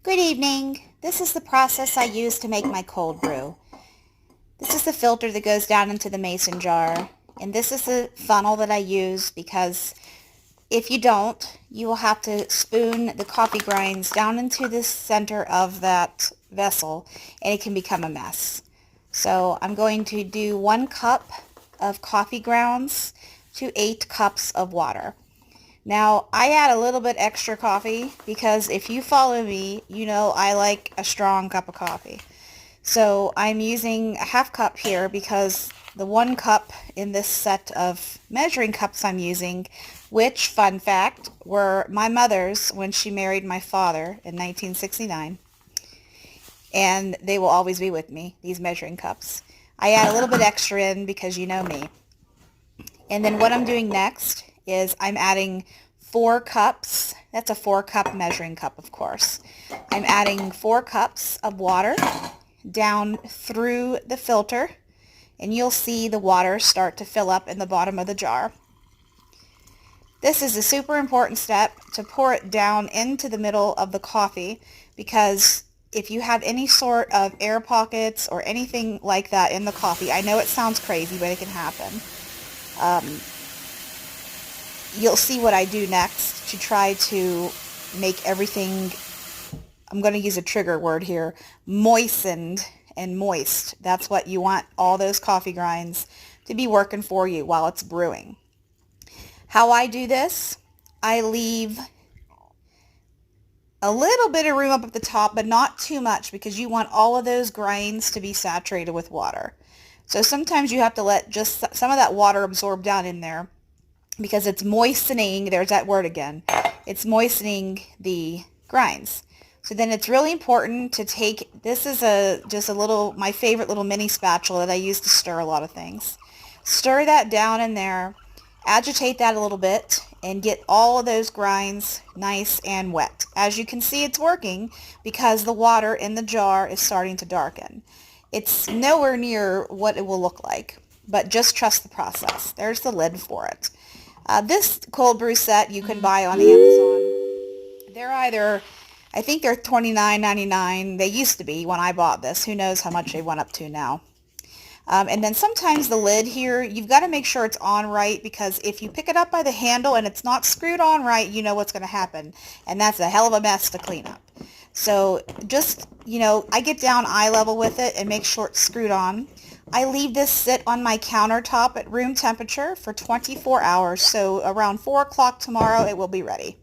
Good evening. This is the process I use to make my cold brew. This is the filter that goes down into the mason jar, and this is the funnel that I use because if you don't, you will have to spoon the coffee grinds down into the center of that vessel, and it can become a mess. So I'm going to do 1 cup of coffee grounds to 8 cups of water. Now, I add a little bit extra coffee because if you follow me, you know I like a strong cup of coffee. So I'm using a half cup here because the 1 cup in this set of measuring cups I'm using, which, fun fact, were my mother's when she married my father in 1969. And they will always be with me, these measuring cups. I add a little bit extra in because you know me. And then what I'm doing next is I'm adding 4 cups. That's a 4-cup measuring cup, of course. I'm adding 4 cups of water down through the filter, and you'll see the water start to fill up in the bottom of the jar. This is a super important step to pour it down into the middle of the coffee, because if you have any sort of air pockets or anything like that in the coffee, I know it sounds crazy, but it can happen. You'll see what I do next to try to make everything, I'm going to use a trigger word here, moistened and moist. That's what you want all those coffee grinds to be working for you while it's brewing. How I do this, I leave a little bit of room up at the top, but not too much because you want all of those grinds to be saturated with water. So sometimes you have to let just some of that water absorb down in there because it's moistening, there's that word again, it's moistening the grinds. So then it's really important to take, this is just a little, my favorite little mini spatula that I use to stir a lot of things. Stir that down in there, agitate that a little bit, and get all of those grinds nice and wet. As you can see, it's working because the water in the jar is starting to darken. It's nowhere near what it will look like, but just trust the process. There's the lid for it. This cold brew set you can buy on Amazon. They're either, I think they're $29.99. They used to be when I bought this. Who knows how much they went up to now. And then sometimes the lid here, you've got to make sure it's on right, because if you pick it up by the handle and it's not screwed on right, you know what's going to happen. And that's a hell of a mess to clean up. So just, I get down eye level with it and make sure it's screwed on. I leave this sit on my countertop at room temperature for 24 hours. So around 4 o'clock tomorrow, it will be ready.